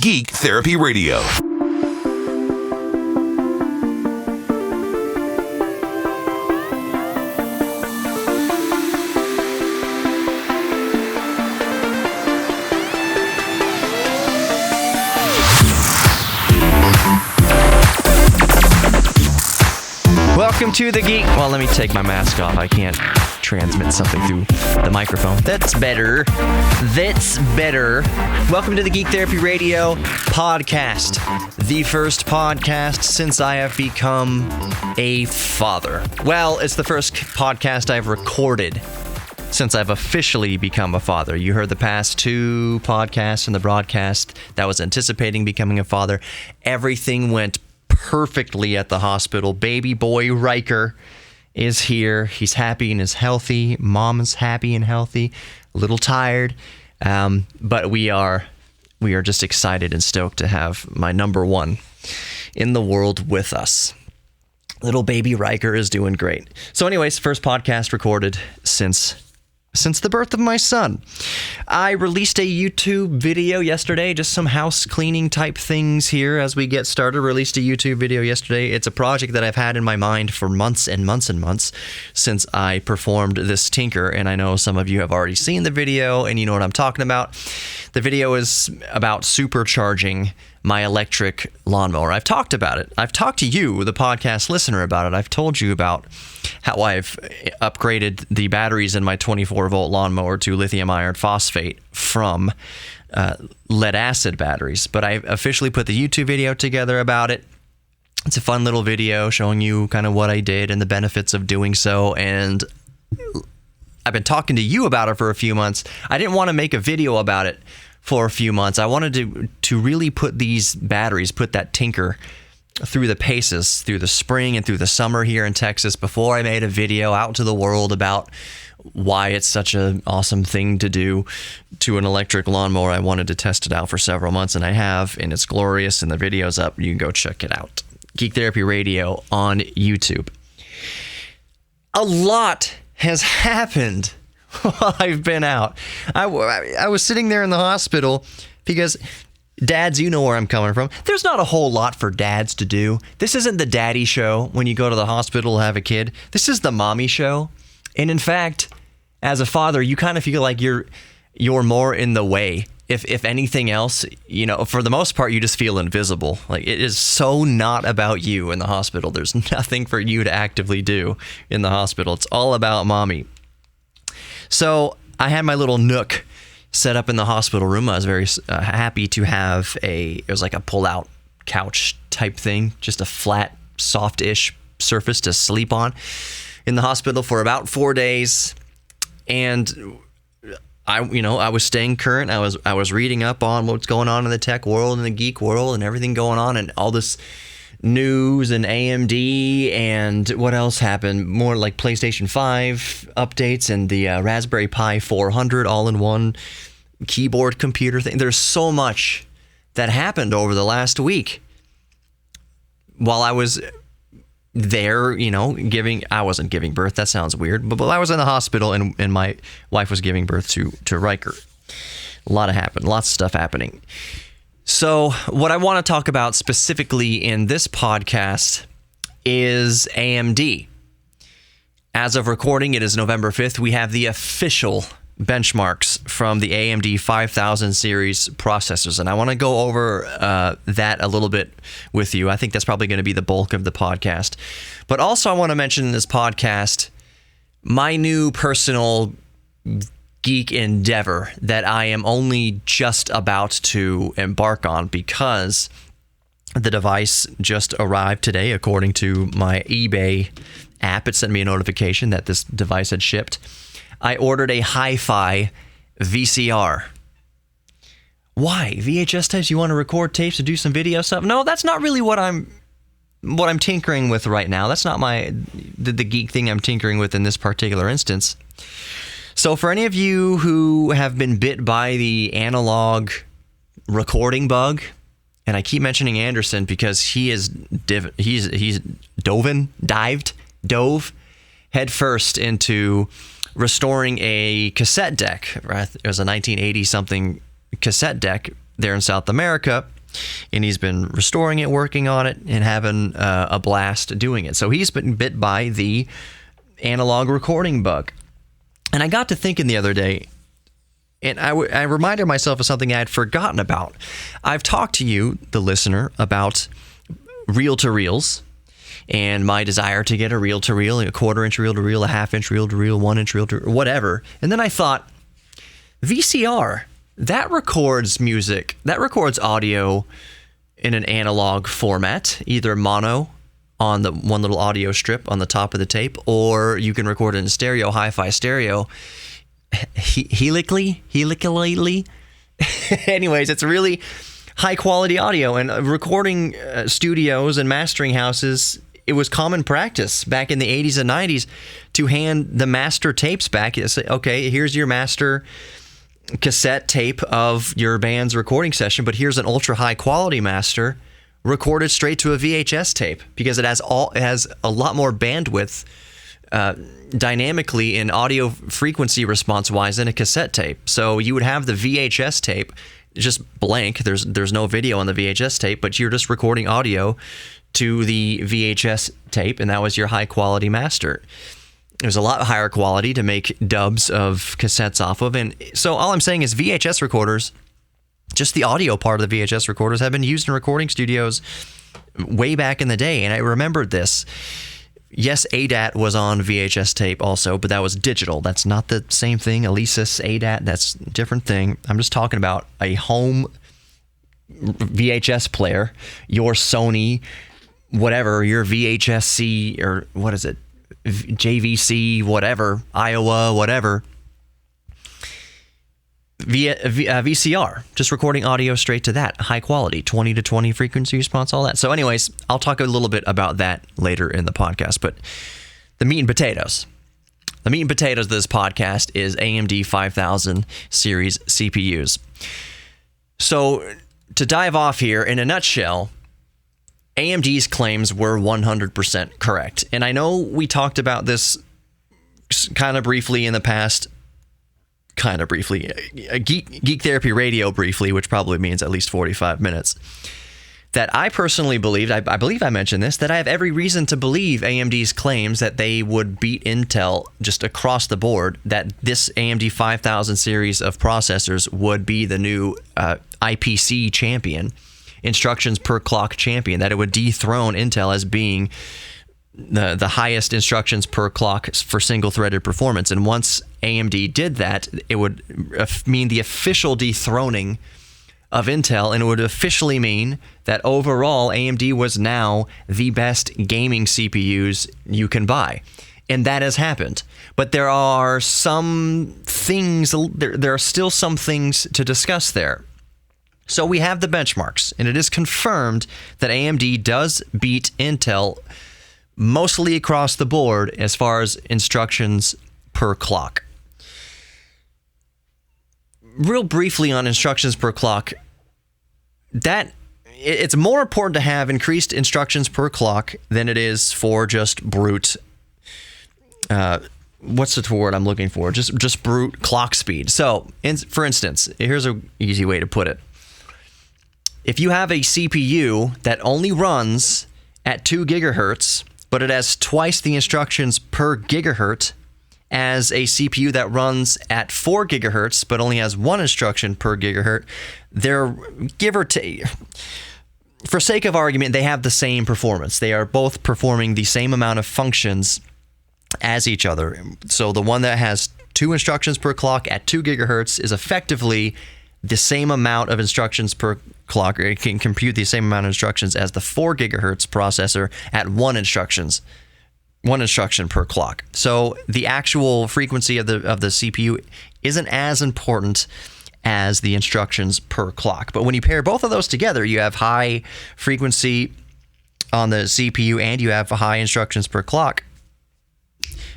Geek Therapy Radio. Welcome to the Geek. Well, let me take my mask off. I can't transmit something through the microphone. That's better. Welcome to the Geek Therapy Radio podcast. The first podcast since I have become a father. Well, it's the first podcast I've recorded since I've officially become a father. You heard the past two podcasts and the broadcast that was anticipating becoming a father. Everything went perfectly at the hospital. Baby boy Riker is here. He's happy and is healthy. Mom is happy and healthy. A little tired, but we are just excited and stoked to have my number one in the world with us. Little baby Riker is doing great. So anyways, first podcast recorded since the birth of my son. I released a YouTube video yesterday, just some house cleaning type things here as we get started. Released a YouTube video yesterday. It's a project that I've had in my mind for months and months and months since I performed this tinker, and I know some of you have already seen the video and you know what I'm talking about. The video is about supercharging my electric lawnmower. I've talked about it. I've talked to you, the podcast listener, about it. I've told you about how I've upgraded the batteries in my 24-volt lawnmower to lithium iron phosphate from lead acid batteries. But I officially put the YouTube video together about it. It's a fun little video showing you kind of what I did and the benefits of doing so. And I've been talking to you about it for a few months. I didn't want to make a video about it for a few months. I wanted to really put these batteries, put that tinker through the paces, through the spring and through the summer here in Texas before I made a video out to the world about why it's such an awesome thing to do to an electric lawnmower. I wanted to test it out for several months, and I have, and it's glorious, and the video's up. You can go check it out. Geek Therapy Radio on YouTube. A lot has happened while I've been out. I was sitting there in the hospital because, dads, you know where I'm coming from. There's not a whole lot for dads to do. This isn't the daddy show when you go to the hospital to have a kid. This is the mommy show. And in fact, as a father, you kind of feel like you're more in the way. If anything else, you know, for the most part, you just feel invisible. Like, it is so not about you in the hospital. There's nothing for you to actively do in the hospital. It's all about mommy. So I had my little nook set up in the hospital room. I was very happy to have it was like a pull-out couch type thing, just a flat, soft-ish surface to sleep on in the hospital for about 4 days. And I was staying current. I was reading up on what's going on in the tech world and the geek world and everything going on and all this news and AMD and what else happened, more like PlayStation 5 updates and the Raspberry Pi 400 all-in-one keyboard computer thing. There's so much that happened over the last week while I was there, I wasn't giving birth. That sounds weird, but I was in the hospital and my wife was giving birth to Riker. Lots of stuff happening. So what I want to talk about specifically in this podcast is AMD. As of recording, it is November 5th. We have the official benchmarks from the AMD 5000 series processors, and I want to go over that a little bit with you. I think that's probably going to be the bulk of the podcast. But also I want to mention in this podcast my new personal geek endeavor that I am only just about to embark on because the device just arrived today, according to my eBay app. It sent me a notification that this device had shipped. I ordered a hi-fi VCR. Why? VHS tapes? You want to record tapes to do some video stuff? No, that's not really what I'm tinkering with right now. That's not the geek thing I'm tinkering with in this particular instance. So for any of you who have been bit by the analog recording bug, and I keep mentioning Anderson because he's dove headfirst into restoring a cassette deck. Right? It was a 1980 something cassette deck there in South America, and he's been restoring it, working on it, and having a blast doing it. So he's been bit by the analog recording bug. And I got to thinking the other day, and I reminded myself of something I had forgotten about. I've talked to you, the listener, about reel-to-reels and my desire to get a reel-to-reel, a quarter-inch reel-to-reel, a half-inch reel-to-reel, 1-inch reel-to-reel, whatever. And then I thought, VCR, that records music, that records audio in an analog format, either mono on the one little audio strip on the top of the tape, or you can record it in stereo, hi-fi stereo, helically. Anyways, it's really high-quality audio, and recording studios and mastering houses, it was common practice back in the 80s and 90s to hand the master tapes back. You say, okay, here's your master cassette tape of your band's recording session, but here's an ultra high quality master recorded straight to a VHS tape, because it has a lot more bandwidth dynamically in audio frequency response wise than a cassette tape. So you would have the VHS tape just blank. There's no video on the VHS tape, but you're just recording audio to the VHS tape, and that was your high quality master. It was a lot higher quality to make dubs of cassettes off of. And so all I'm saying is VHS recorders, just the audio part of the VHS recorders, have been used in recording studios way back in the day. And I remembered this. Yes, ADAT was on VHS tape also, but that was digital. That's not the same thing. Alesis, ADAT, that's a different thing. I'm just talking about a home VHS player, your Sony, whatever, your VHS-C, or what is it? JVC, whatever, Iowa, whatever, via VCR, just recording audio straight to that, high quality, 20 to 20 frequency response, all that. So anyways, I'll talk a little bit about that later in the podcast, but the meat and potatoes. The meat and potatoes of this podcast is AMD 5000 series CPUs. So to dive off here, in a nutshell, AMD's claims were 100% correct. And I know we talked about this kind of briefly in the past, Geek Therapy Radio briefly, which probably means at least 45 minutes, that I personally believed, I believe I mentioned this, that I have every reason to believe AMD's claims that they would beat Intel just across the board, that this AMD 5000 series of processors would be the new IPC champion, instructions per clock champion, that it would dethrone Intel as being the highest instructions per clock for single-threaded performance. And once AMD did that, it would mean the official dethroning of Intel, and it would officially mean that overall AMD was now the best gaming CPUs you can buy. And that has happened. But there are some things, there are still some things to discuss there. So we have the benchmarks, and it is confirmed that AMD does beat Intel mostly across the board as far as instructions per clock. Real briefly on instructions per clock, that it's more important to have increased instructions per clock than it is for just brute, what's the word I'm looking for? Just brute clock speed. So, for instance, here's an easy way to put it. If you have a CPU that only runs at 2 gigahertz, but it has twice the instructions per gigahertz as a CPU that runs at 4 gigahertz, but only has 1 instruction per gigahertz, they're, give or take, for sake of argument, they have the same performance. They are both performing the same amount of functions as each other. So the one that has 2 instructions per clock at 2 gigahertz is effectively the same amount of instructions per clock, or it can compute the same amount of instructions as the 4 gigahertz processor at 1 instruction per clock. So the actual frequency of the CPU isn't as important as the instructions per clock. But when you pair both of those together, you have high frequency on the CPU and you have high instructions per clock.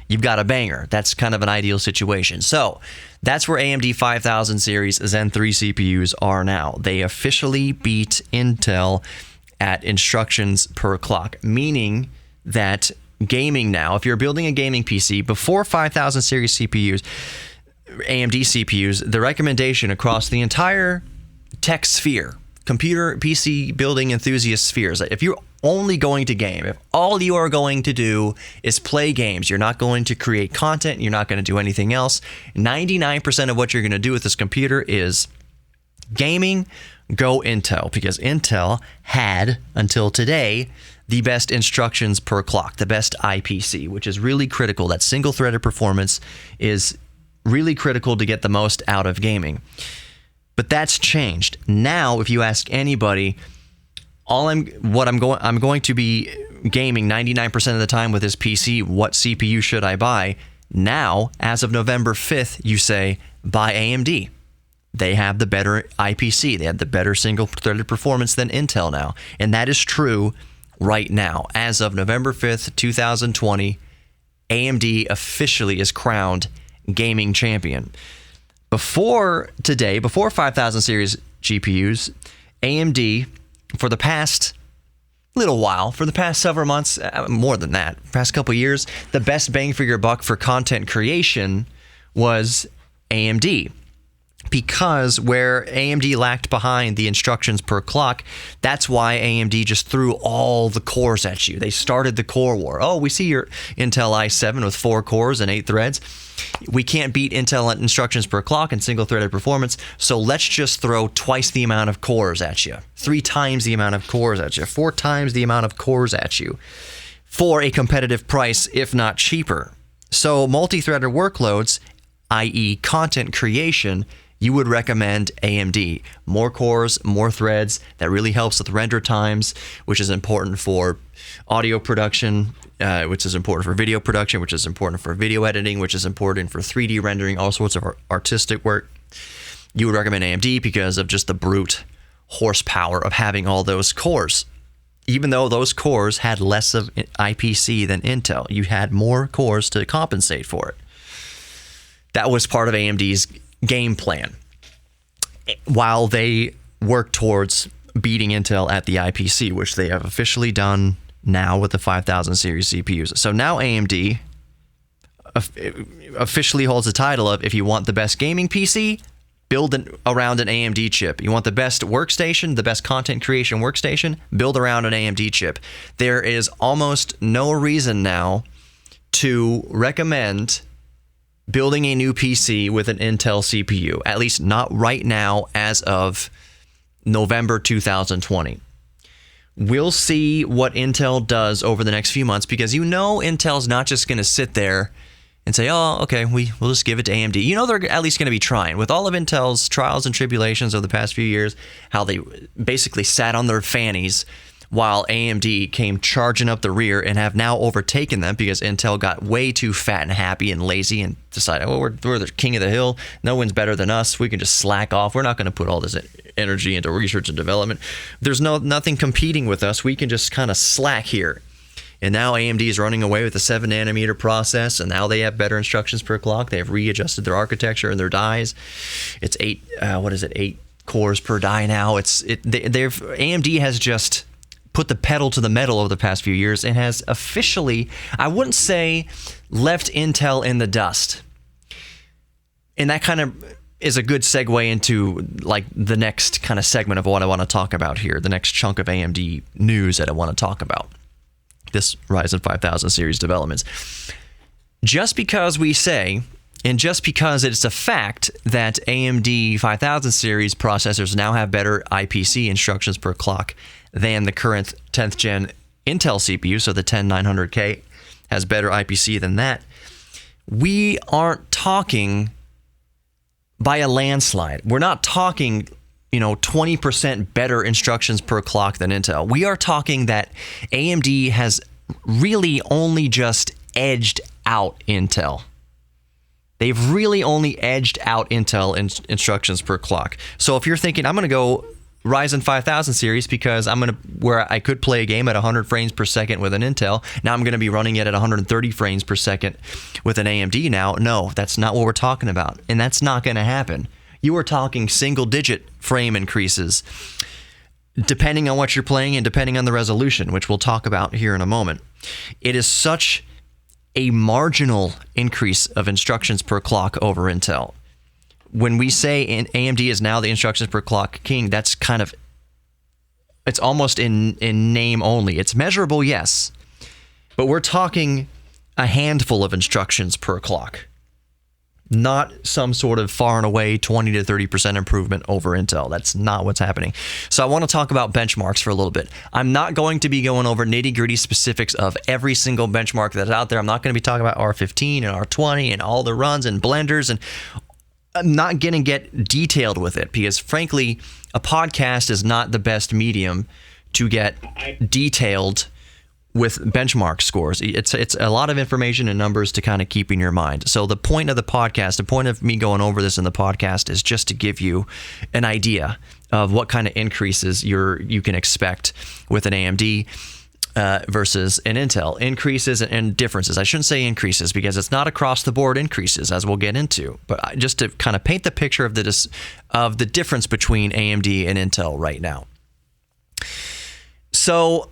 You've got a banger. That's kind of an ideal situation. So that's where AMD 5000 series Zen 3 CPUs are now. They officially beat Intel at instructions per clock, meaning that gaming now, if you're building a gaming PC, before 5000 series CPUs, AMD CPUs, the recommendation across the entire tech sphere, computer PC building enthusiast spheres. If you're only going to game, if all you are going to do is play games, you're not going to create content, you're not going to do anything else, 99% of what you're going to do with this computer is gaming, go Intel, because Intel had, until today, the best instructions per clock, the best IPC, which is really critical. That single-threaded performance is really critical to get the most out of gaming. But that's changed. Now, if you ask anybody, I'm going to be gaming 99% of the time with this PC, what CPU should I buy? Now, as of November 5th, you say, buy AMD. They have the better IPC. They have the better single-threaded performance than Intel now. And that is true right now. As of November 5th, 2020, AMD officially is crowned gaming champion. Before today, before 5000 series GPUs, AMD, for the past little while, for the past several months, more than that, past couple years, the best bang for your buck for content creation was AMD. Because where AMD lacked behind the instructions per clock, that's why AMD just threw all the cores at you. They started the core war. Oh, we see your Intel i7 with 4 cores and 8 threads. We can't beat Intel instructions per clock and single-threaded performance, so let's just throw twice the amount of cores at you, 3 times the amount of cores at you, 4 times the amount of cores at you for a competitive price, if not cheaper. So multi-threaded workloads, i.e. content creation, you would recommend AMD. More cores, more threads. That really helps with render times, which is important for audio production, which is important for video production, which is important for video editing, which is important for 3D rendering, all sorts of artistic work. You would recommend AMD because of just the brute horsepower of having all those cores. Even though those cores had less of IPC than Intel, you had more cores to compensate for it. That was part of AMD's game plan while they work towards beating Intel at the IPC, which they have officially done now with the 5000 series CPUs. So now AMD officially holds the title of, if you want the best gaming PC, build around an AMD chip. You want the best workstation, the best content creation workstation, build around an AMD chip. There is almost no reason now to recommend building a new PC with an Intel CPU, at least not right now as of November 2020. We'll see what Intel does over the next few months, because Intel's not just going to sit there and say, oh, okay, we'll just give it to AMD. They're at least going to be trying. With all of Intel's trials and tribulations of the past few years, how they basically sat on their fannies while AMD came charging up the rear and have now overtaken them because Intel got way too fat and happy and lazy and decided, we're the king of the hill. No one's better than us. We can just slack off. We're not going to put all this energy into research and development. There's nothing competing with us. We can just kind of slack here. And now AMD is running away with the 7-nanometer process, and now they have better instructions per clock. They have readjusted their architecture and their dies. It's 8 cores per die now. AMD has just put the pedal to the metal over the past few years and has officially, I wouldn't say left Intel in the dust. And that kind of is a good segue into like the next kind of segment of what I want to talk about here, the next chunk of AMD news that I want to talk about. This Ryzen 5000 series developments. Just because we say, and just because it's a fact that AMD 5000 series processors now have better IPC instructions per clock than the current 10th gen Intel CPU, so the 10900K has better IPC than that, we aren't talking by a landslide. We're not talking 20% better instructions per clock than Intel. We are talking that AMD has really only just edged out Intel. They've really only edged out Intel in instructions per clock. So if you're thinking, I'm going to go Ryzen 5000 series because where I could play a game at 100 frames per second with an Intel, now I'm going to be running it at 130 frames per second with an AMD now. No, that's not what we're talking about. And that's not going to happen. You are talking single-digit frame increases, depending on what you're playing and depending on the resolution, which we'll talk about here in a moment. It is such a marginal increase of instructions per clock over Intel. when we say AMD is now the instructions per clock king, that's kind of, it's almost in name only. It's measurable, yes, but we're talking a handful of instructions per clock, not some sort of far and away 20 to 30% improvement over Intel. That's not what's happening. So I want to talk about benchmarks for a little bit. I'm not going to be going over nitty-gritty specifics of every single benchmark that's out there. I'm not going to be talking about R15 and R20 and all the runs and blenders, and I'm not going to get detailed with it because, frankly, a podcast is not the best medium to get detailed with benchmark scores. It's a lot of information and numbers to kind of keep in your mind. So the point of the podcast, the point of me going over this in the podcast, is just to give you an idea of what kind of increases you can expect with an AMD versus an Intel. Increases and differences. I shouldn't say increases because it's not across the board increases, as we'll get into. But just to kind of paint the picture of the difference between AMD and Intel right now. So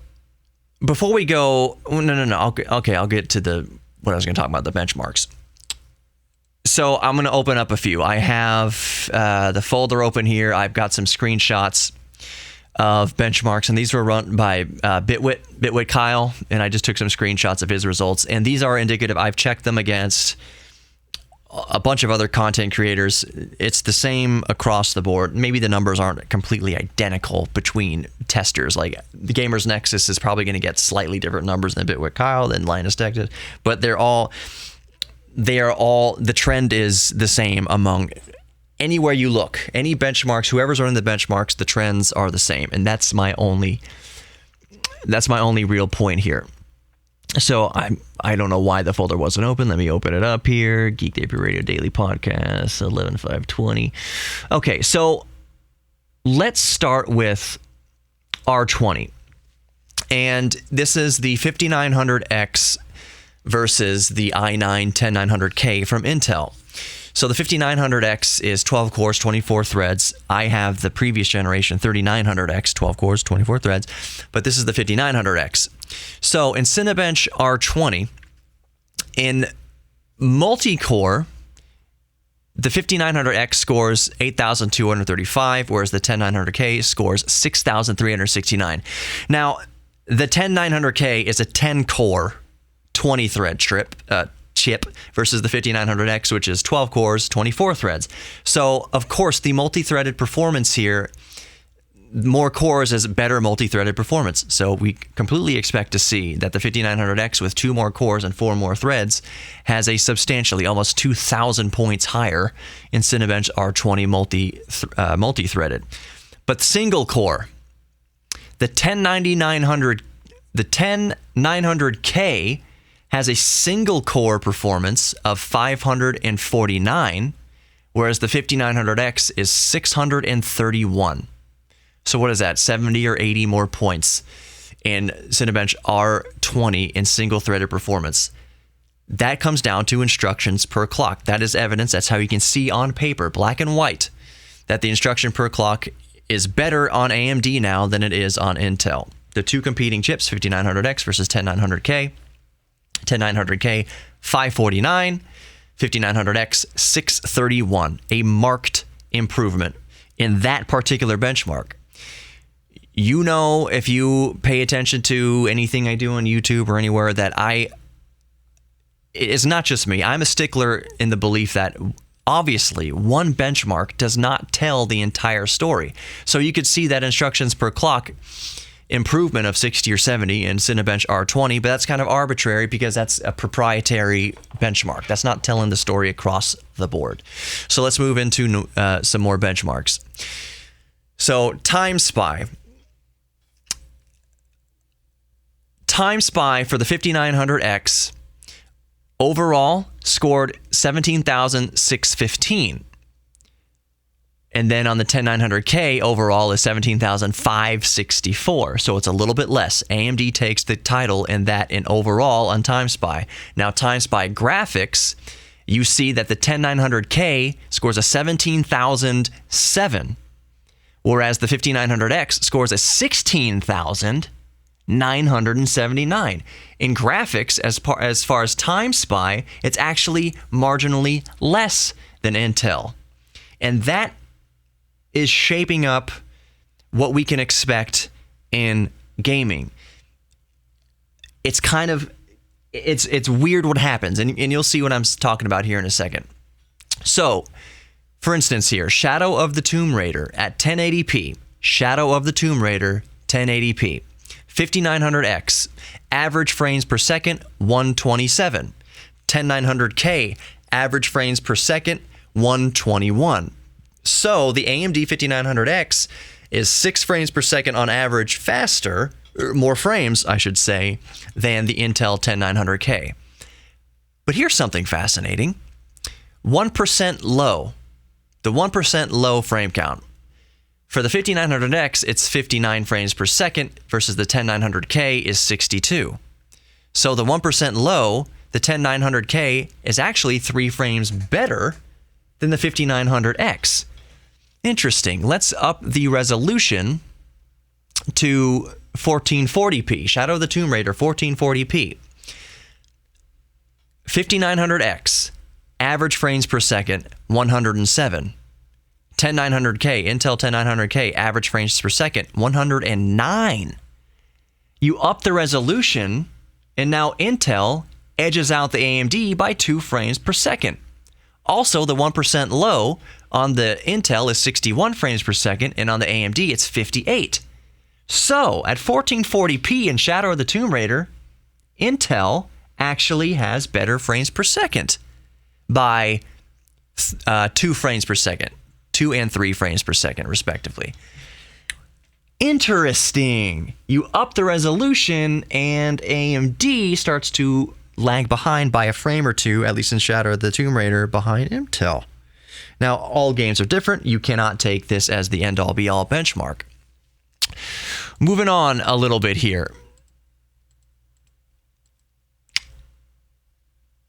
before we go, no. Okay, I'll get to what I was going to talk about, the benchmarks. So I'm going to open up a few. I have the folder open here. I've got some screenshots of benchmarks, and these were run by Bitwit Kyle, and I just took some screenshots of his results, and these are indicative. I've checked them against a bunch of other content creators. It's the same across the board. Maybe the numbers aren't completely identical between testers. Like the Gamers Nexus is probably going to get slightly different numbers than Bitwit Kyle, than Linus Tech did, but they are all, the trend is the same among anywhere you look. Any benchmarks, whoever's running the benchmarks, the trends are the same. And that's my only real point here. So I don't know why the folder wasn't open. Let me open it up here. Geek Therapy Radio Daily Podcast, 11/5/20. Okay, so let's start with R20. And this is the 5900X versus the i9-10900K from Intel. So the 5900X is 12 cores, 24 threads. I have the previous generation 3900X, 12 cores, 24 threads, but this is the 5900X. So in Cinebench R20, in multi-core, the 5900X scores 8,235, whereas the 10900K scores 6,369. Now, the 10900K is a 10-core, 20-thread chip versus the 5900X, which is 12 cores, 24 threads. So, of course, the multi-threaded performance here, more cores is better multi-threaded performance. So we completely expect to see that the 5900X with 2 more cores and 4 more threads has a substantially, almost 2,000 points higher in Cinebench R20 multi-threaded. But single core, the 10900K has a single core performance of 549, whereas the 5900X is 631. So what is that? 70 or 80 more points in Cinebench R20 in single-threaded performance. That comes down to instructions per clock. That is evidence. That's how you can see on paper, black and white, that the instruction per clock is better on AMD now than it is on Intel. The two competing chips, 5900X versus 10900K. 10900K 549, 5900X 631, a marked improvement in that particular benchmark. You know, if you pay attention to anything I do on YouTube or anywhere, that it's not just me. I'm a stickler in the belief that obviously one benchmark does not tell the entire story. So you could see that instructions per clock improvement of 60 or 70 in Cinebench R20, but that's kind of arbitrary because that's a proprietary benchmark. That's not telling the story across the board. So let's move into some more benchmarks. So TimeSpy. TimeSpy for the 5900X overall scored 17,615. And then on the 10900K overall is 17,564. So it's a little bit less. AMD takes the title in that in overall on TimeSpy. Now TimeSpy graphics, you see that the 10900K scores a 17,007, whereas the 5900X scores a 16,979. In graphics, as far as TimeSpy, it's actually marginally less than Intel. And that is shaping up what we can expect in gaming. It's kind of, it's weird what happens, and you'll see what I'm talking about here in a second. So, for instance here, Shadow of the Tomb Raider at 1080p. Shadow of the Tomb Raider, 1080p. 5900X. Average frames per second, 127. 10900K. Average frames per second, 121. So, the AMD 5900X is 6 frames per second on average faster, or more frames, I should say, than the Intel 10900K. But here's something fascinating. 1% low. The 1% low frame count. For the 5900X, it's 59 frames per second versus the 10900K is 62. So the 1% low, the 10900K is actually 3 frames better than the 5900X. Interesting. Let's up the resolution to 1440p. Shadow of the Tomb Raider, 1440p. 5900X. Average frames per second, 107. 10900K, Intel 10900K, average frames per second, 109. You up the resolution, and now Intel edges out the AMD by 2 frames per second. Also, the 1% low on the Intel is 61 frames per second, and on the AMD, it's 58. So, at 1440p in Shadow of the Tomb Raider, Intel actually has better frames per second by 2 frames per second, 2 and 3 frames per second, respectively. Interesting. You up the resolution, and AMD starts to lag behind by a frame or two, at least in Shadow of the Tomb Raider, behind Intel. Now, all games are different. You cannot take this as the end-all, be-all benchmark. Moving on a little bit here.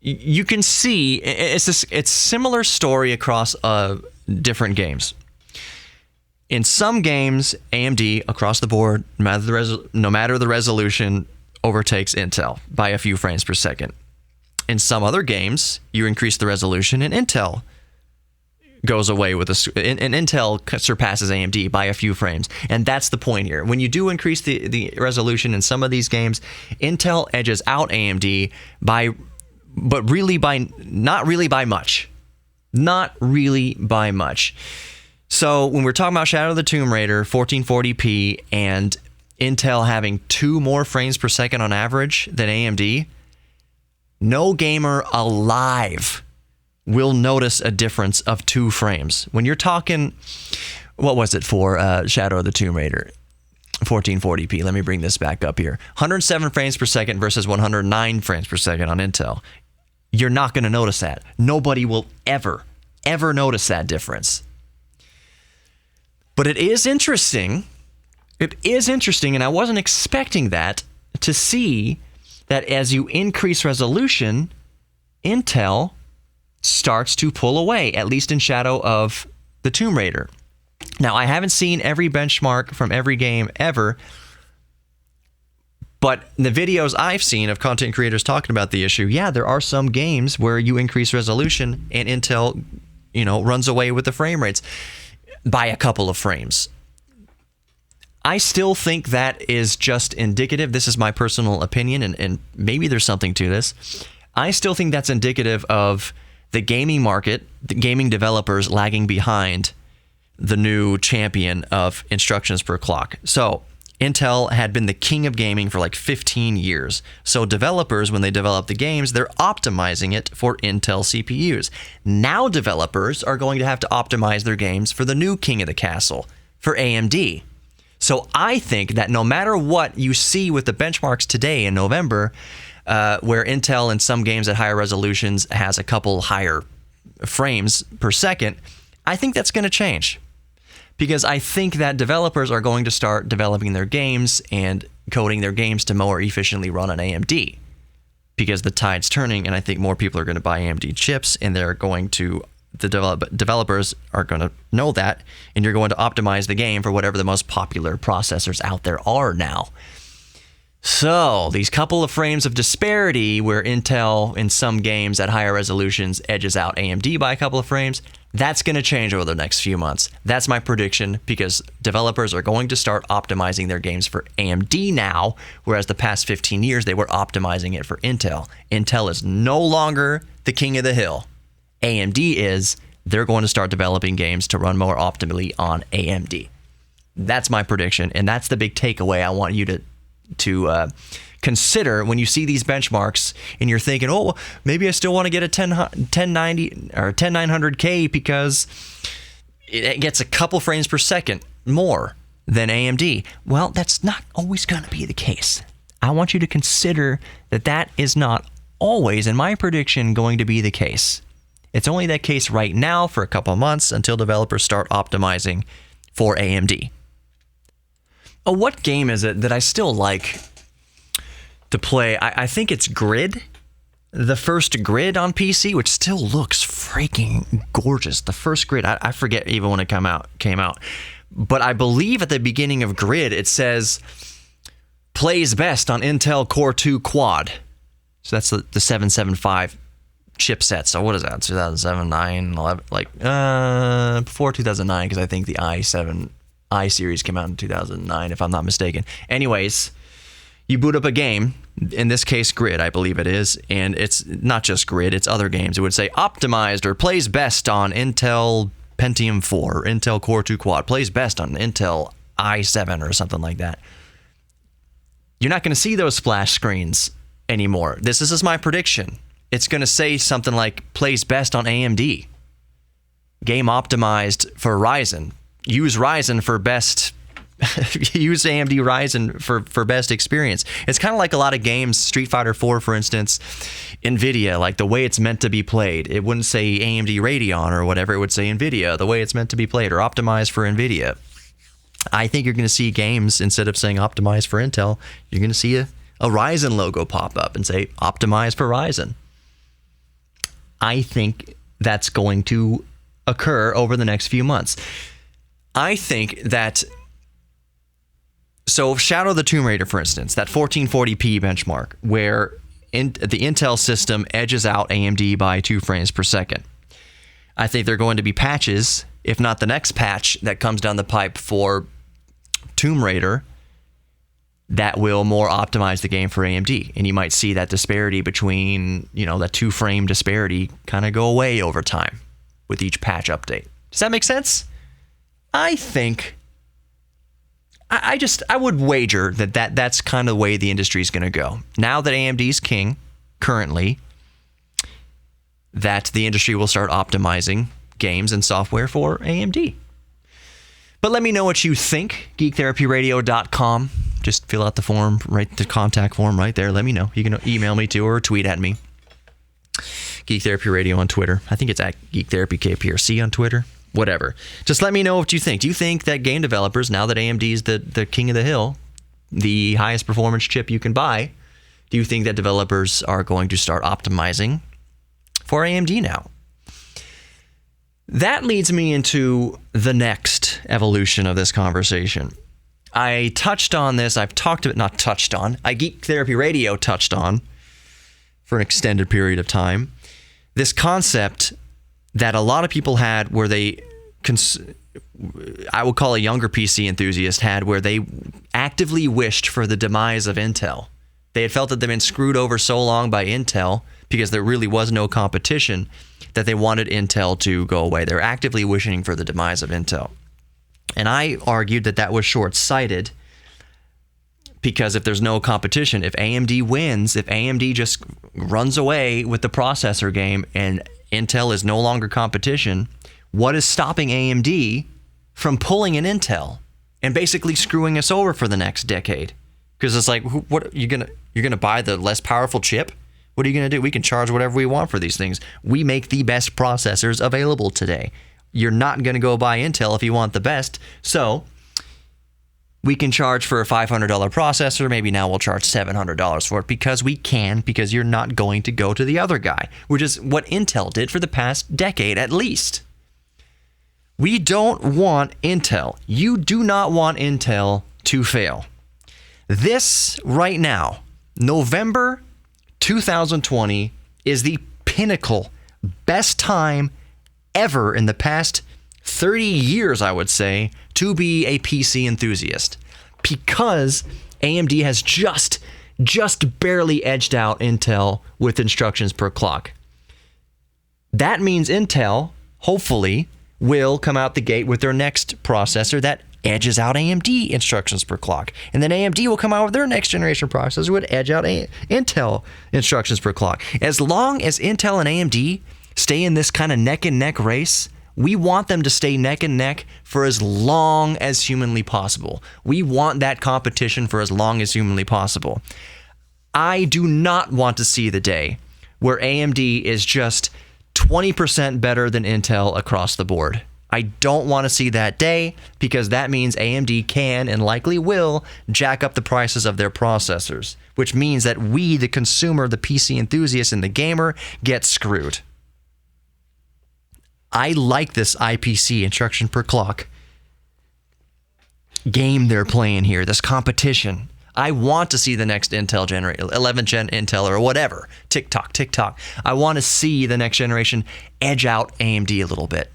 You can see it's similar story across different games. In some games, AMD across the board, no matter the resolution, overtakes Intel by a few frames per second. In some other games, you increase the resolution and Intel goes away with and Intel surpasses AMD by a few frames. And that's the point here. When you do increase the resolution in some of these games, Intel edges out AMD but really not really by much. Not really by much. So when we're talking about Shadow of the Tomb Raider, 1440p, and Intel having 2 more frames per second on average than AMD, no gamer alive will notice a difference of 2 frames. When you're talking, what was it for Shadow of the Tomb Raider? 1440p. Let me bring this back up here. 107 frames per second versus 109 frames per second on Intel. You're not going to notice that. Nobody will ever notice that difference. But it is interesting. It is interesting, and I wasn't expecting that, to see that as you increase resolution, Intel starts to pull away, at least in Shadow of the Tomb Raider. Now, I haven't seen every benchmark from every game ever, but the videos I've seen of content creators talking about the issue, yeah, there are some games where you increase resolution and Intel, runs away with the frame rates by a couple of frames. I still think that is just indicative. This is my personal opinion, and maybe there's something to this. I still think that's indicative of the gaming market, the gaming developers lagging behind the new champion of instructions per clock. So Intel had been the king of gaming for like 15 years. So developers, when they develop the games, they're optimizing it for Intel CPUs. Now developers are going to have to optimize their games for the new king of the castle, for AMD. So I think that no matter what you see with the benchmarks today in November, where Intel in some games at higher resolutions has a couple higher frames per second, I think that's going to change. Because I think that developers are going to start developing their games and coding their games to more efficiently run on AMD. Because the tide's turning, and I think more people are going to buy AMD chips, and the developers are going to know that, and you're going to optimize the game for whatever the most popular processors out there are now. So, these couple of frames of disparity where Intel in some games at higher resolutions edges out AMD by a couple of frames, That's going to change over the next few months. That's my prediction, because developers are going to start optimizing their games for AMD now, whereas the past 15 years they were optimizing it for Intel. Intel is no longer the king of the hill. AMD is. They're going to start developing games to run more optimally on AMD. That's my prediction, and that's the big takeaway I want you to consider when you see these benchmarks and you're thinking, oh, well, maybe I still want to get a 1090 or 10900K because it gets a couple frames per second more than AMD. Well, that's not always going to be the case. I want you to consider that that is not always, in my prediction, going to be the case. It's only that case right now for a couple of months until developers start optimizing for AMD. Oh, what game is it that I still like to play? I think it's Grid, the first Grid on PC, which still looks freaking gorgeous. The first Grid, I forget even when it came out. But I believe at the beginning of Grid, it says, plays best on Intel Core 2 Quad. So that's the 775 chipset. So what is that? 2007, 9, 11, before 2009, because I think the i series came out in 2009, if I'm not mistaken. Anyways, you boot up a game, in this case Grid, I believe it is, and it's not just Grid, it's other games. It would say optimized or plays best on Intel Pentium 4 or Intel Core 2 Quad, plays best on Intel i7 or something like that. You're not going to see those splash screens anymore. This is my prediction. It's going to say something like plays best on AMD. Game optimized for Ryzen. Use Ryzen for best. Use AMD Ryzen for best experience. It's kind of like a lot of games, Street Fighter 4, for instance, NVIDIA, like the way it's meant to be played. It wouldn't say AMD Radeon or whatever. It would say NVIDIA, the way it's meant to be played, or optimized for NVIDIA. I think you're going to see games, instead of saying optimized for Intel, you're going to see a Ryzen logo pop up and say optimized for Ryzen. I think that's going to occur over the next few months. I think that, so Shadow of the Tomb Raider, for instance, that 1440p benchmark, where the Intel system edges out AMD by 2 frames per second. I think there are going to be patches, if not the next patch that comes down the pipe for Tomb Raider, that will more optimize the game for AMD. And you might see that disparity between, that 2-frame disparity kind of go away over time with each patch update. Does that make sense? I think, I would wager that's kind of the way the industry is going to go. Now that AMD's king, currently, that the industry will start optimizing games and software for AMD. But let me know what you think. GeekTherapyRadio.com. Just fill out the form, write the contact form right there. Let me know. You can email me too or tweet at me. Geek Therapy Radio on Twitter. I think it's at Geek Therapy KPRC on Twitter. Whatever. Just let me know what you think. Do you think that game developers, now that AMD is the king of the hill, the highest performance chip you can buy, do you think that developers are going to start optimizing for AMD now? That leads me into the next evolution of this conversation. I touched on this. I've talked about, not touched on. Geek Therapy Radio touched on for an extended period of time. This concept that a lot of people had where they, I would call a younger PC enthusiast had, where they actively wished for the demise of Intel. They had felt that they'd been screwed over so long by Intel because there really was no competition that they wanted Intel to go away. They're actively wishing for the demise of Intel. And I argued that was short-sighted because if there's no competition, if AMD wins, if AMD just runs away with the processor game and Intel is no longer competition, what is stopping AMD from pulling an Intel and basically screwing us over for the next decade? Because it's like, what you're gonna buy the less powerful chip? What are you gonna do? We can charge whatever we want for these things. We make the best processors available today. You're not going to go buy Intel if you want the best. So we can charge for a $500 processor. Maybe now we'll charge $700 for it because we can, because you're not going to go to the other guy, which is what Intel did for the past decade at least. We don't want Intel. You do not want Intel to fail. This right now, November 2020, is the pinnacle, best time ever in the past 30 years, I would say, to be a PC enthusiast, because AMD has just barely edged out Intel with instructions per clock. That means Intel, hopefully, will come out the gate with their next processor that edges out AMD instructions per clock. And then AMD will come out with their next generation processor would edge out Intel instructions per clock. As long as Intel and AMD stay in this kind of neck and neck race, we want them to stay neck and neck for as long as humanly possible. We want that competition for as long as humanly possible. I do not want to see the day where AMD is just 20% better than Intel across the board. I don't want to see that day, because that means AMD can and likely will jack up the prices of their processors, which means that we, the consumer, the PC enthusiast, and the gamer, get screwed. I like this IPC, instruction per clock, game they're playing here, this competition. I want to see the next Intel generation, 11th gen Intel or whatever, tick-tock. I want to see the next generation edge out AMD a little bit.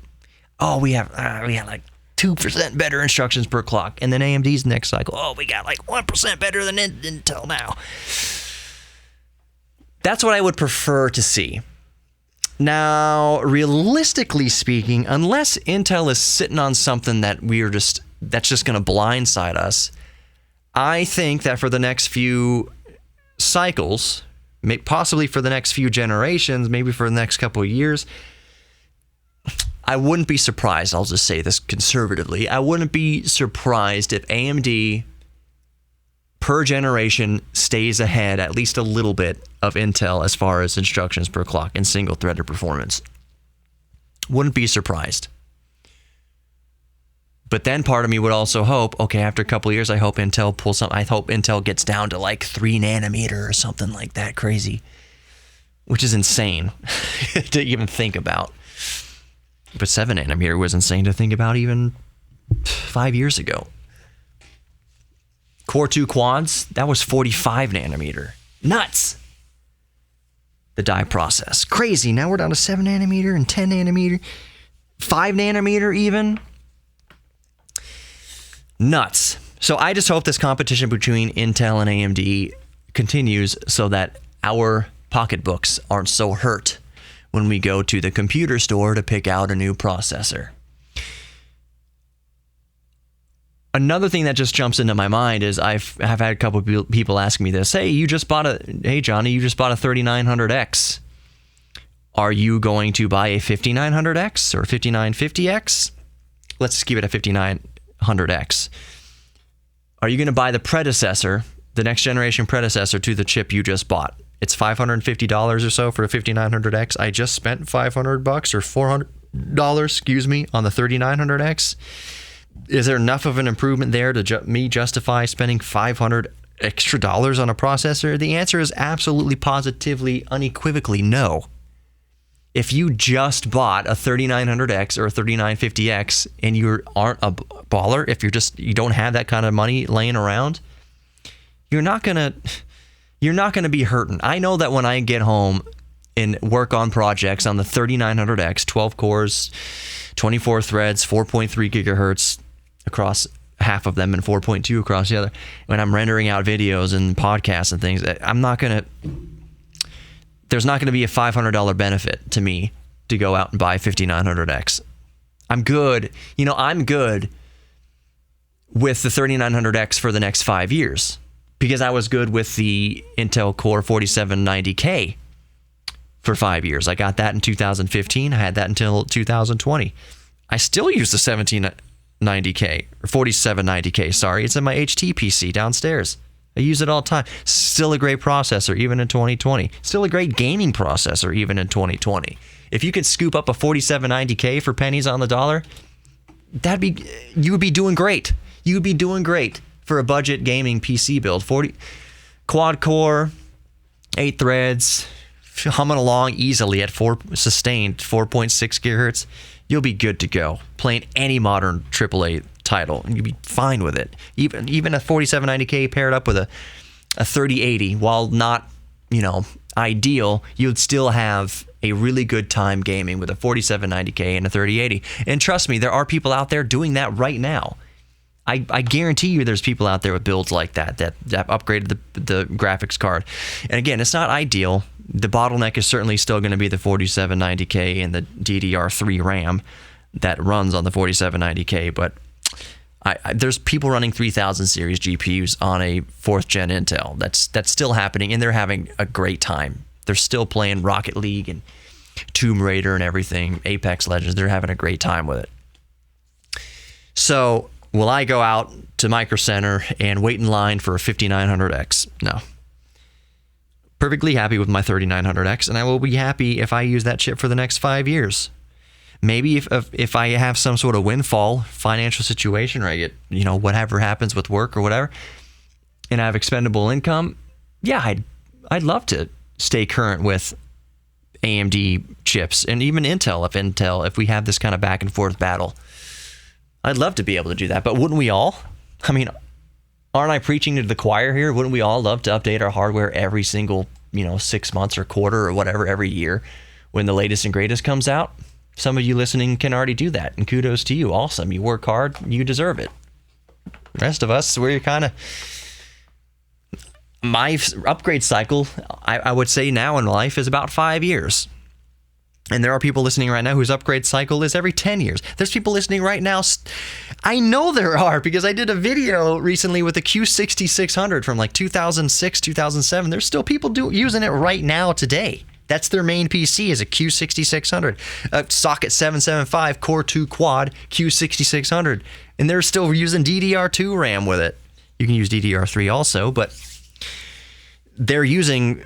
Oh, we have like 2% better instructions per clock. And then AMD's next cycle, oh, we got like 1% better than Intel now. That's what I would prefer to see. Now, realistically speaking, unless Intel is sitting on something that that's just going to blindside us, I think that for the next few cycles, possibly for the next few generations, maybe for the next couple of years, I wouldn't be surprised, I'll just say this conservatively, I wouldn't be surprised if AMD per generation stays ahead at least a little bit of Intel as far as instructions per clock and single-threaded performance. Wouldn't be surprised. But then part of me would also hope, okay, after a couple of years, I hope Intel pulls something. I hope Intel gets down to like 3 nanometer or something like that crazy, which is insane to even think about. But 7 nanometer was insane to think about even 5 years ago. Core 2 quads, that was 45 nanometer. Nuts! The die process. Crazy. Now we're down to 7 nanometer and 10 nanometer. 5 nanometer even. Nuts. So I just hope this competition between Intel and AMD continues so that our pocketbooks aren't so hurt when we go to the computer store to pick out a new processor. Another thing that just jumps into my mind is I've had a couple of people ask me this. Hey, Johnny, you just bought a 3900X. Are you going to buy a 5900X or 5950X? Let's just give it a 5900X. Are you going to buy the predecessor, the next generation predecessor to the chip you just bought? It's $550 or so for a 5900X. I just spent $500 or $400, on the 3900X. Is there enough of an improvement there to justify spending $500 extra on a processor? The answer is absolutely, positively, unequivocally no. If you just bought a 3900X or a 3950X and you aren't a baller, if you don't have that kind of money laying around, you're not gonna be hurting. I know that when I get home and work on projects on the 3900X, 12 cores, 24 threads, 4.3 gigahertz across half of them and 4.2 across the other, when I'm rendering out videos and podcasts and things, there's not going to be a $500 benefit to me to go out and buy 5900X. I'm good. I'm good with the 3900X for the next 5 years because I was good with the Intel Core 4790K for 5 years. I got that in 2015. I had that until 2020. I still use the 1790K or 4790K. Sorry, it's in my HT PC downstairs. I use it all the time. Still a great processor, even in 2020. Still a great gaming processor, even in 2020. If you could scoop up a 4790K for pennies on the dollar, you would be doing great. You would be doing great for a budget gaming PC build. 40 quad core, 8 threads, humming along easily at sustained 4.6 gigahertz. You'll be good to go. Playing any modern AAA title, and you'd be fine with it. Even a 4790K paired up with a 3080, while not, ideal, you'd still have a really good time gaming with a 4790K and a 3080. And trust me, there are people out there doing that right now. I guarantee you there's people out there with builds like that upgraded the graphics card. And again, it's not ideal. The bottleneck is certainly still going to be the 4790K and the DDR3 RAM that runs on the 4790K, but there's people running 3000 series GPUs on a 4th gen Intel. That's still happening, and they're having a great time. They're still playing Rocket League and Tomb Raider and everything, Apex Legends. They're having a great time with it. So will I go out to Micro Center and wait in line for a 5900X? No. Perfectly happy with my 3900X, and I will be happy if I use that chip for the next 5 years. Maybe if I have some sort of windfall financial situation, or I get, whatever happens with work or whatever, and I have expendable income, yeah, I'd love to stay current with AMD chips and even Intel if we have this kind of back and forth battle. I'd love to be able to do that, but wouldn't we all? I mean, aren't I preaching to the choir here? Wouldn't we all love to update our hardware every single, 6 months or quarter or whatever every year when the latest and greatest comes out? Some of you listening can already do that, and kudos to you. Awesome. You work hard, you deserve it. The rest of us, we're kind of... My upgrade cycle, I would say now in life, is about 5 years. And there are people listening right now whose upgrade cycle is every 10 years. There's people listening right now. I know there are, because I did a video recently with the Q6600 from like 2006, 2007. There's still people using it right now today. That's their main PC, is a Q6600. A socket 775 Core 2 Quad Q6600. And they're still using DDR2 RAM with it. You can use DDR3 also, but they're using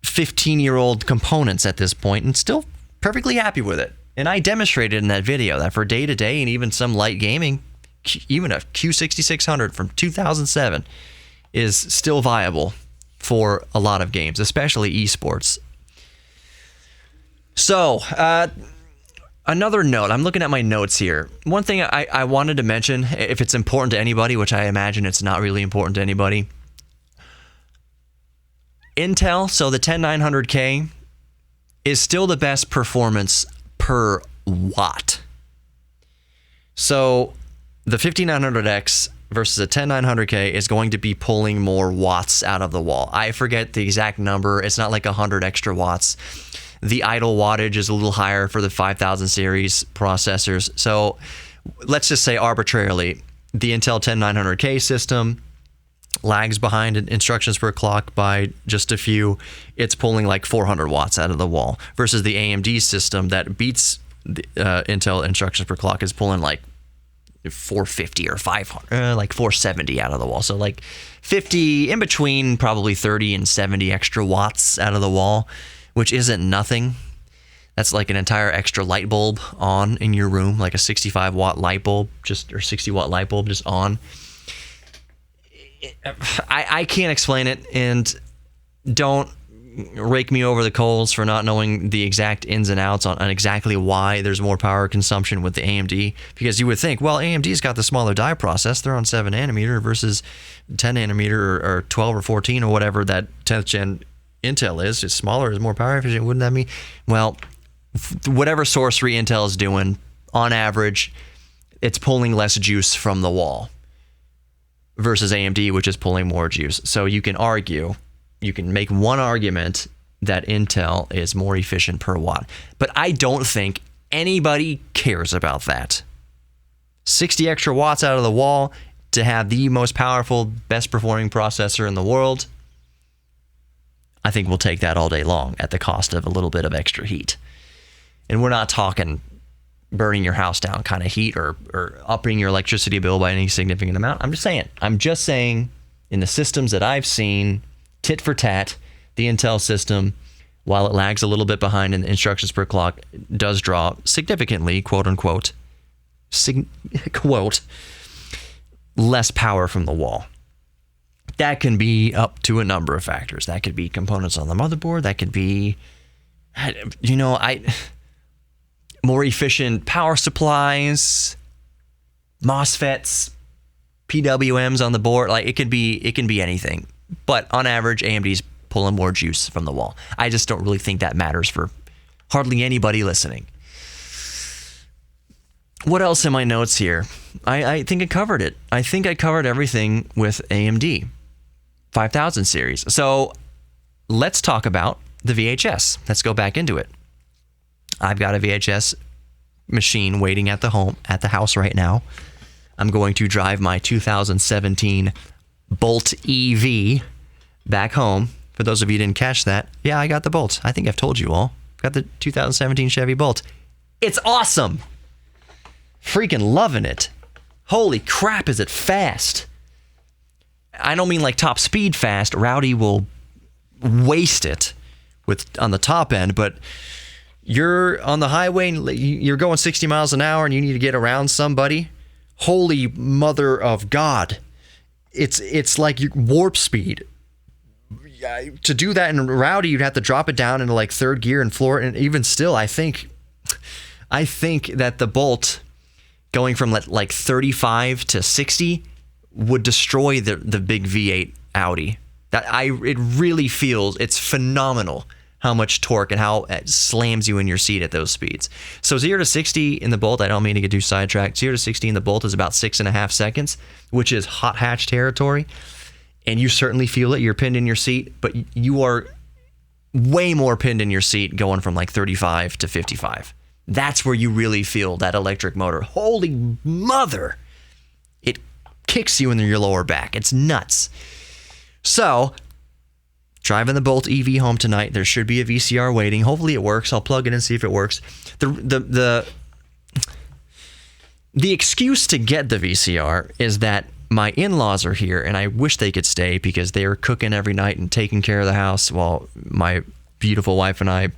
15-year-old components at this point and still perfectly happy with it. And I demonstrated in that video that for day-to-day and even some light gaming, even a Q6600 from 2007 is still viable for a lot of games, especially esports. So, another note, I'm looking at my notes here. One thing I wanted to mention, if it's important to anybody, which I imagine it's not really important to anybody, Intel, so the 10900K, is still the best performance per watt. So the 5900X versus a 10900K is going to be pulling more watts out of the wall. I forget the exact number. It's not like 100 extra watts. The idle wattage is a little higher for the 5000 series processors. So let's just say arbitrarily, the Intel 10900K system lags behind instructions per clock by just a few. It's pulling like 400 watts out of the wall, versus the AMD system that beats the Intel instructions per clock is pulling like 450 or 500, like 470 out of the wall. So like 50, in between probably 30 and 70 extra watts out of the wall, which isn't nothing. That's like an entire extra light bulb on in your room, like a 65 watt light bulb, or 60 watt light bulb just on. I can't explain it, and don't rake me over the coals for not knowing the exact ins and outs on exactly why there's more power consumption with the AMD, because you would think, well, AMD's got the smaller die process. They're on 7 nanometer versus 10 nanometer or 12 or 14 or whatever that 10th gen Intel is. It's smaller, is more power efficient. Wouldn't that mean? Well, whatever sorcery Intel is doing, on average, it's pulling less juice from the wall versus AMD, which is pulling more juice. So you can make one argument that Intel is more efficient per watt. But I don't think anybody cares about that. 60 extra watts out of the wall to have the most powerful, best performing processor in the world, I think we'll take that all day long at the cost of a little bit of extra heat. And we're not talking burning your house down kind of heat or upping your electricity bill by any significant amount. I'm just saying in the systems that I've seen, tit for tat, the Intel system, while it lags a little bit behind in the instructions per clock, does draw significantly, quote unquote, quote, less power from the wall. That can be up to a number of factors. That could be components on the motherboard. That could be, more efficient power supplies, MOSFETs, PWMs on the board. Like it can be anything. But on average, AMD's pulling more juice from the wall. I just don't really think that matters for Hardly anybody listening. What else in my notes here? I think I covered it. I think I covered everything with AMD 5000 series. So let's talk about the VHS. Let's go back into it. I've got a VHS machine waiting at the house right now. I'm going to drive my 2017 Bolt EV back home. For those of you who didn't catch that, yeah, I got the Bolt. I think I've told you all. Got the 2017 Chevy Bolt. It's awesome. Freaking loving it. Holy crap, is it fast. I don't mean like top speed fast. Rowdy will waste it on the top end, but you're on the highway and you're going 60 miles an hour and you need to get around somebody. Holy mother of God. It's like warp speed. To do that in Rowdy, you'd have to drop it down into like third gear and floor. And even still, I think that the Bolt going from like 35 to 60 would destroy the big V8 Audi. It really feels, it's phenomenal how much torque and how it slams you in your seat at those speeds. So 0 to 60 in the Bolt, I don't mean to get too sidetracked. 0 to 60 in the Bolt is about 6.5 seconds, which is hot hatch territory. And you certainly feel it. You're pinned in your seat, but you are way more pinned in your seat going from like 35 to 55. That's where you really feel that electric motor. Holy mother! It kicks you in your lower back. It's nuts. So, driving the Bolt EV home tonight. There should be a VCR waiting. Hopefully it works. I'll plug it in and see if it works. The excuse to get the VCR is that my in-laws are here, and I wish they could stay because they are cooking every night and taking care of the house while my beautiful wife and I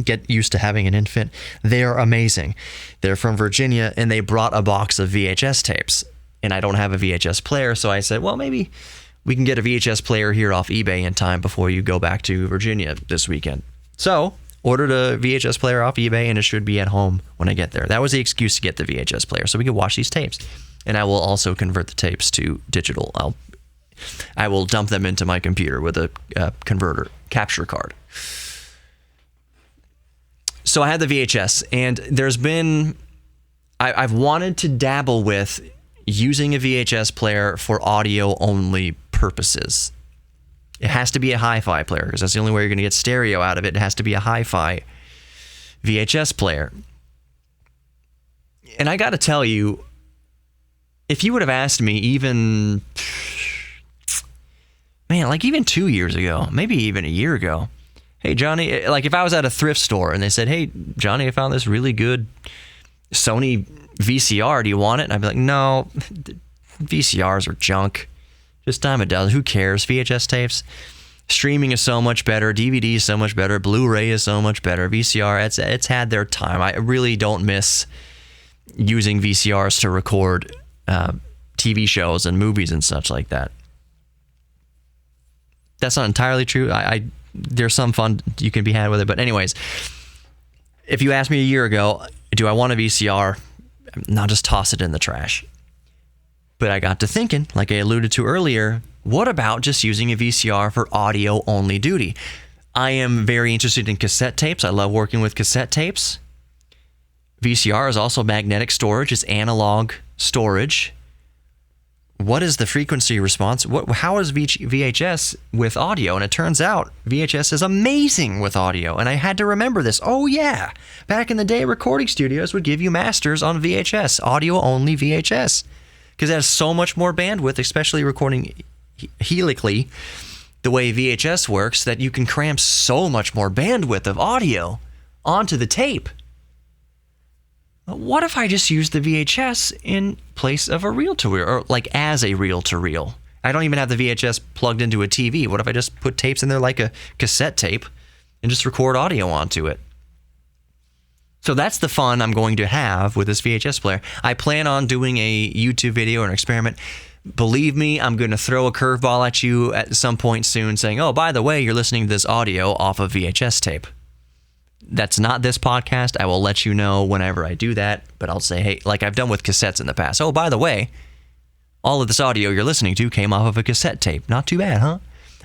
get used to having an infant. They are amazing. They're from Virginia, and they brought a box of VHS tapes, and I don't have a VHS player, so I said, well, maybe we can get a VHS player here off eBay in time before you go back to Virginia this weekend. So, ordered a VHS player off eBay, and it should be at home when I get there. That was the excuse to get the VHS player, so we could watch these tapes. And I will also convert the tapes to digital. I will dump them into my computer with a converter capture card. So I had the VHS, and I've wanted to dabble with using a VHS player for audio-only purposes. It has to be a hi-fi player, because that's the only way you're going to get stereo out of it. It has to be a hi-fi VHS player. And I got to tell you, if you would have asked me even 2 years ago, maybe even a year ago, hey, Johnny, like if I was at a thrift store and they said, hey, Johnny, I found this really good Sony VCR. Do you want it? And I'd be like, no, VCRs are junk. Just dime a dozen. Who cares? VHS tapes. Streaming is so much better. DVD is so much better. Blu-ray is so much better. VCR, it's had their time. I really don't miss using VCRs to record TV shows and movies and such like that. That's not entirely true. There's some fun you can be had with it. But anyways, if you asked me a year ago, do I want a VCR? Not just toss it in the trash. But I got to thinking, like I alluded to earlier, what about just using a VCR for audio only duty? I am very interested in cassette tapes. I love working with cassette tapes. VCR is also magnetic storage. It's analog storage. What is the frequency response? How is VHS with audio? And it turns out VHS is amazing with audio. And I had to remember this. Oh, yeah. Back in the day, recording studios would give you masters on VHS, audio only VHS, because it has so much more bandwidth, especially recording helically the way VHS works, that you can cram so much more bandwidth of audio onto the tape. What if I just use the VHS in place of a reel-to-reel, or like as a reel-to-reel? I don't even have the VHS plugged into a TV. What if I just put tapes in there like a cassette tape and just record audio onto it? So that's the fun I'm going to have with this VHS player. I plan on doing a YouTube video or an experiment. Believe me, I'm going to throw a curveball at you at some point soon saying, oh, by the way, you're listening to this audio off of VHS tape. That's not this podcast. I will let you know whenever I do that, but I'll say, hey, like I've done with cassettes in the past. Oh, by the way, all of this audio you're listening to came off of a cassette tape. Not too bad, huh?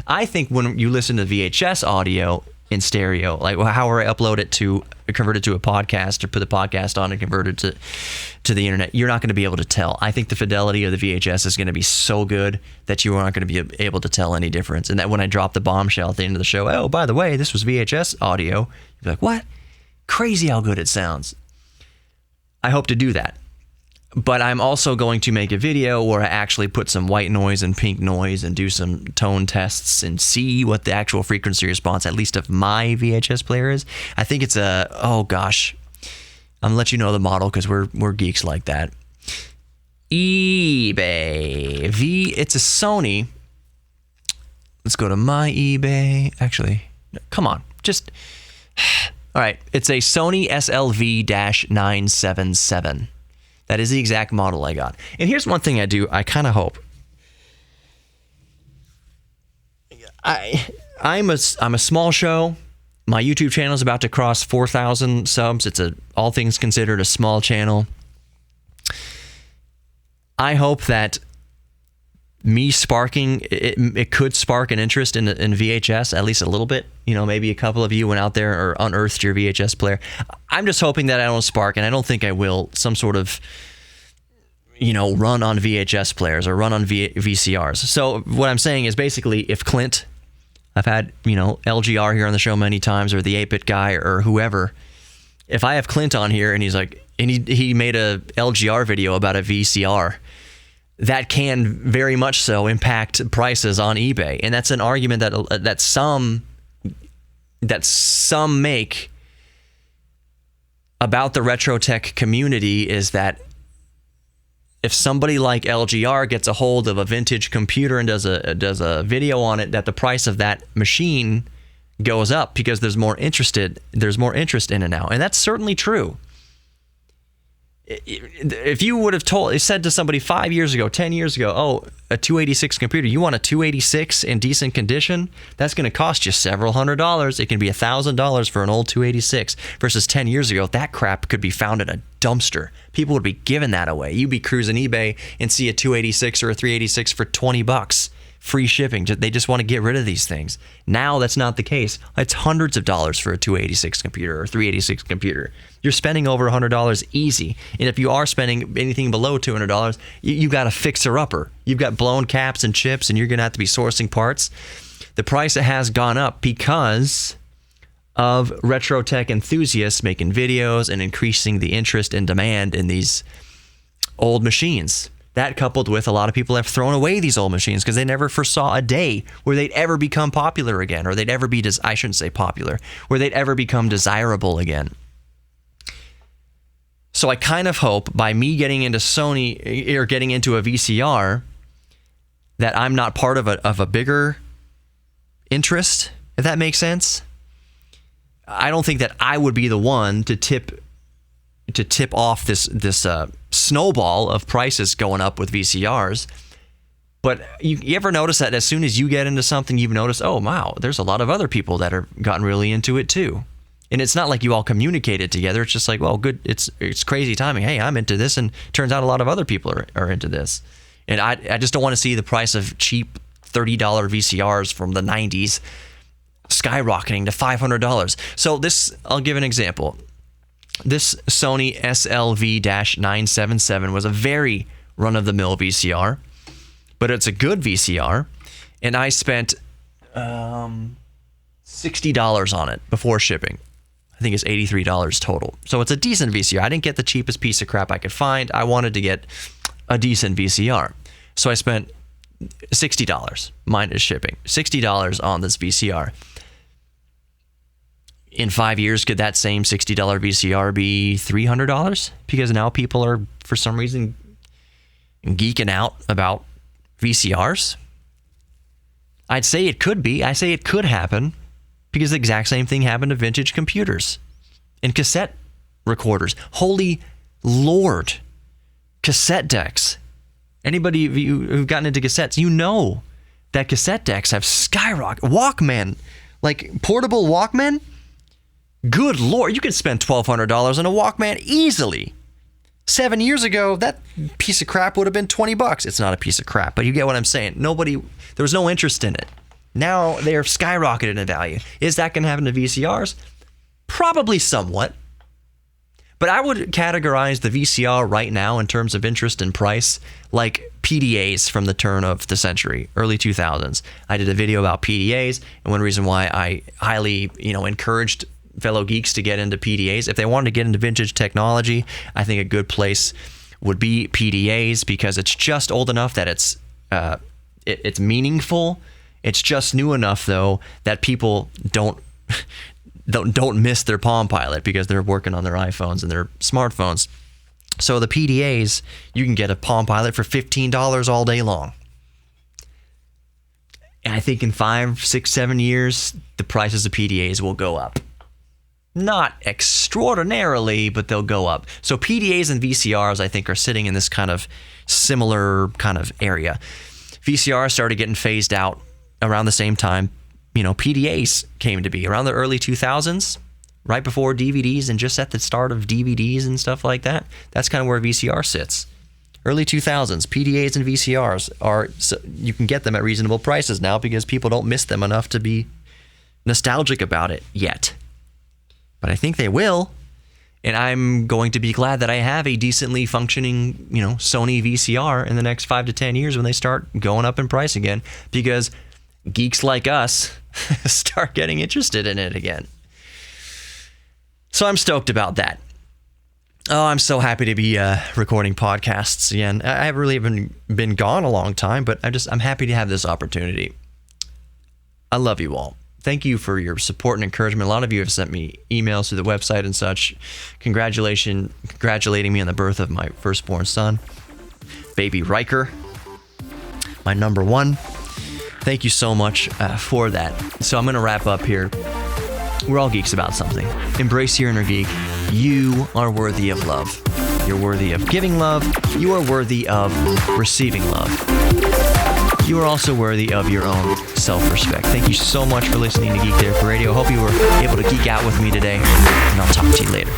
I think when you listen to VHS audio, in stereo. Like however I upload it to convert it to a podcast or put the podcast on and convert it to the internet, you're not going to be able to tell. I think the fidelity of the VHS is going to be so good that you aren't going to be able to tell any difference. And that when I drop the bombshell at the end of the show, oh, by the way, this was VHS audio, you'll be like, what? Crazy how good it sounds. I hope to do that. But I'm also going to make a video where I actually put some white noise and pink noise and do some tone tests and see what the actual frequency response, at least of my VHS player, is. I think it's oh gosh, I'm gonna let you know the model because we're geeks like that. eBay it's a Sony. Let's go to my eBay. Actually, come on, just all right. It's a Sony SLV-977. That is the exact model I got. And here's one thing I do. I kind of hope. I'm a small show. My YouTube channel is about to cross 4,000 subs. It's all things considered a small channel. I hope that me sparking it could spark an interest in VHS at least a little bit. You know, maybe a couple of you went out there or unearthed your VHS player. I'm just hoping that I don't spark, and I don't think I will, some sort of, run on VHS players or run on VCRs. So what I'm saying is basically, if Clint, I've had LGR here on the show many times, or the 8-bit guy or whoever, if I have Clint on here and he's like, and he made a LGR video about a VCR, that can very much so impact prices on eBay. And that's an argument that some make about the retro tech community, is that if somebody like LGR gets a hold of a vintage computer and does a video on it, that the price of that machine goes up because there's more interest in it now. And that's certainly true. If you would have said to somebody 5 years ago, 10 years ago, oh, a 286 computer, you want a 286 in decent condition? That's going to cost you several $100s. It can be $1,000 for an old 286 versus 10 years ago. That crap could be found in a dumpster. People would be giving that away. You'd be cruising eBay and see a 286 or a 386 for $20. Free shipping. They just want to get rid of these things. Now that's not the case. It's hundreds of dollars for a 286 computer or 386 computer. You're spending over $100 easy. And if you are spending anything below $200, you got a fixer-upper. You've got blown caps and chips, and you're going to have to be sourcing parts. The price has gone up because of retro tech enthusiasts making videos and increasing the interest and demand in these old machines. That, coupled with a lot of people have thrown away these old machines because they never foresaw a day where they'd ever become popular again, or they'd ever be, I shouldn't say popular, where they'd ever become desirable again. So I kind of hope by me getting into Sony or getting into a VCR that I'm not part of a bigger interest, if that makes sense. I don't think that I would be the one to tip off this snowball of prices going up with VCRs. But you ever notice that as soon as you get into something, you've noticed, oh, wow, there's a lot of other people that have gotten really into it too. And it's not like you all communicated together. It's just like, well, good. It's crazy timing. Hey, I'm into this, and turns out a lot of other people are into this. And I just don't want to see the price of cheap $30 VCRs from the 90s skyrocketing to $500. So this, I'll give an example. This Sony SLV-977 was a very run-of-the-mill VCR, but it's a good VCR, and I spent $60 on it before shipping. I think it's $83 total. So it's a decent VCR. I didn't get the cheapest piece of crap I could find. I wanted to get a decent VCR. So I spent $60 minus shipping. $60 on this VCR. In 5 years, could that same $60 VCR be $300? Because now people are, for some reason, geeking out about VCRs. I'd say it could be. I say it could happen because the exact same thing happened to vintage computers and cassette recorders. Holy Lord. Cassette decks. Anybody of you who've gotten into cassettes, you know that cassette decks have skyrocketed. Walkman, like portable Walkman. Good Lord, you could spend $1,200 on a Walkman easily. 7 years ago, that piece of crap would have been $20. It's not a piece of crap, but you get what I'm saying. There was no interest in it. Now they are skyrocketed in value. Is that going to happen to VCRs? Probably somewhat. But I would categorize the VCR right now in terms of interest and price like PDAs from the turn of the century, early 2000s. I did a video about PDAs, and one reason why I highly, encouraged fellow geeks to get into PDAs, if they wanted to get into vintage technology, I think a good place would be PDAs because it's just old enough that it's meaningful. It's just new enough though that people don't miss their Palm Pilot because they're working on their iPhones and their smartphones. So the PDAs, you can get a Palm Pilot for $15 all day long. And I think in 5, 6, 7 years, the prices of PDAs will go up. Not extraordinarily, but they'll go up. So PDAs and VCRs, I think, are sitting in this kind of similar kind of area. VCRs started getting phased out around the same time PDAs came to be, around the early 2000s, right before DVDs and just at the start of DVDs and stuff like that. That's kind of where VCR sits. Early 2000s, PDAs and VCRs you can get them at reasonable prices now because people don't miss them enough to be nostalgic about it yet. But I think they will. And I'm going to be glad that I have a decently functioning, Sony VCR in the next 5 to 10 years when they start going up in price again, because geeks like us start getting interested in it again. So I'm stoked about that. Oh, I'm so happy to be recording podcasts again. I haven't really been gone a long time, but I'm happy to have this opportunity. I love you all. Thank you for your support and encouragement. A lot of you have sent me emails through the website and such, congratulating me on the birth of my firstborn son, baby Riker, my number one. Thank you so much for that. So I'm going to wrap up here. We're all geeks about something. Embrace your inner geek. You are worthy of love. You're worthy of giving love. You are worthy of receiving love. You are also worthy of your own self-respect. Thank you so much for listening to Geek Therapy Radio. Hope you were able to geek out with me today, and I'll talk to you later.